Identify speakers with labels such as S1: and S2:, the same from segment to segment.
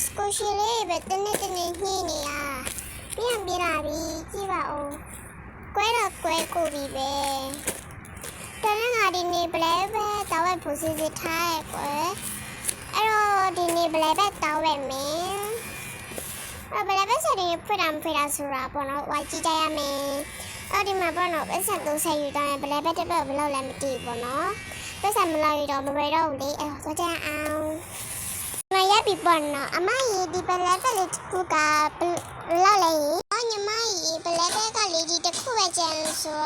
S1: Squishy ပဲတနေ့ညင်းနေရပြန်ပြလာပြီကြည့်ပါဦးကွဲတော့ကွဲကိုပြီပဲတနေ့ငါဒီနေ့ဘလဲပဲတောက်ဝဲဖို့စီစီထားရဲ့ကွယ်အဲ့တော့ဒီနေ့ဘလဲပဲတောက်ဝဲမင်းအဲ့ဘလဲပဲဆက်ရင်ဖွင့်တာဆိုတာပေါ့နော်ဝါကြည့်ကြရမယ်အဲ့ဒီမှာပေါ့နော်ပတ်စံ30ယူတော့ဘလဲပဲတက်တော့ဘလို့လည်းမသိဘူးပေါ့နော်ပတ်စံမလောက်ရတော့မဝယ်တော့ဘူးလေအဲ့တော့ကြအောင်မရပြီပေါ့နော်အမကြီးဒီဘလဲပဲလေးတစ်ခုကလောက်လေညီမကြီးဘလဲပဲကလေးဒီတစ်ခုပဲကျန်ဆို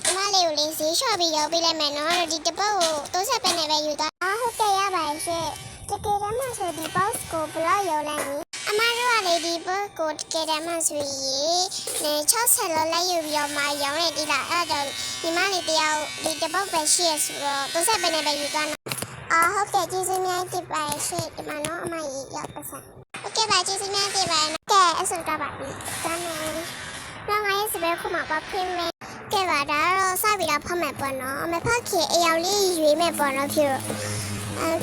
S1: အမလေးကိုလေးဈေးလျှော့ပြီးရောက်ပေးလိုက်မယ်နော်ဒီတစ်ပတ်ကို30ပဲနဲ့ပဲယူသွားဟုတ်ကဲ့ရပါရှင့်တကယ်တမ်းမှဆိုဒီ box ကိုဘလောက်ရောက်လိုက်ပြီအမတို့ကလေဒီ box ကိုတကယ်တမ်းမှဆိုရင်60လောက်လိုက်ယူပြီးတော့မှရောင်းနေတိလားအဲ့တော့ညီမလေးတယောက်ဒီတစ်ပတ်ပဲရှိရဆိုတော့30ပဲနဲ့ပဲယူသွားနော်ဟုတ်ကဲ့ကျေးဇူးများတင်ပါတယ်ရှင့်ဒီမှာနော်အမကြီးရောက်ပါစဟုတ်ကဲ့ပါကျေးဇူးများတင်ပါတယ်နော်ကဲအဆုတော့ပါပြီတမ်းမယ်တော့ငါရဲ့စပယ်ခုမှပါဖိမယ်ကဲပါဒါတော့စပြီးတော့ဖတ်မယ်ပေါ့နော်အမဖတ်ခင်အယောင်လေးရွေးမယ်ပေါ့နော်ဖြစ်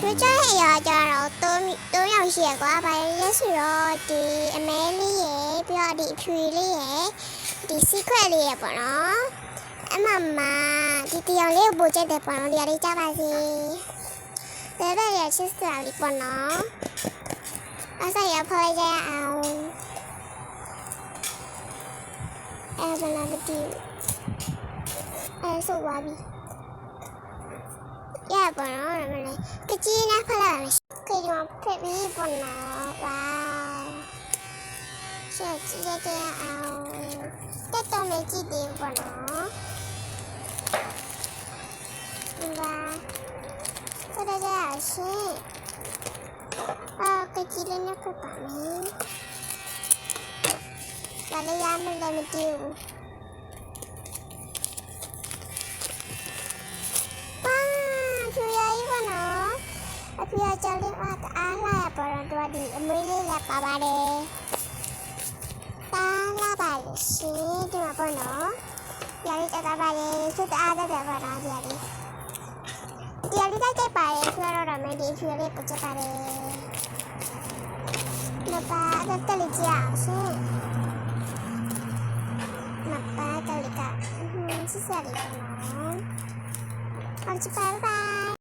S1: သူကြရဲ့အရာကြတော့3ယောက်ရှိရကွာဘာလဲဆိုတော့ဒီအမဲလေးရယ်ပြီးတော့ဒီအဖြူလေးရယ်ဒီ secret လေးရယ်ပေါ့နော်အမမဒီတယောက်လေးကိုပို့ချက်တယ်ပေါ့နော်ဒီအရေးကြပါစေဒါပဲရချစ်စရာလေးပေါ့နော်အဲ့ဒါရဖော်ကြအောင်အဲ့ဒါလည်းမသိအဲ့ဆိုပါပြီရပါတော့မလေးကကြီးနဲ့ဖလာမယ်ခေဒီမှာဖက်ပြီးပေါ့နော်ဝါရှက်ကြည့်ကြအောင်တက်တော့မကြည့်သေးပေါ့နော်ဝါဆက်ကြရရှင်ကကြီးလေးနဲ့ဖက်ပါမယ်ဒါလည်းရမယ်လည်းမသိဘူးအဖေကကြောက်လေးအားလာရပေါ်တော့ဒီအမွေးလေးလက်ပါပါတယ်တားလာပါလို့ရှင်ဒီမှာပေါ့နော်ဒီလေးတက်ပါလေစစ်အားတက်တယ်ပေါ့နော်ဒီလေးတက်ပါတယ်ဆိုတော့မင်းဒီဖြူလေးပုတ်ချက်ပါတယ်မပါတက်လေးကြအောင်ရှင်မပါတက်လေးကစစ်စရာလေးပေါ့နော်အော်ချပါ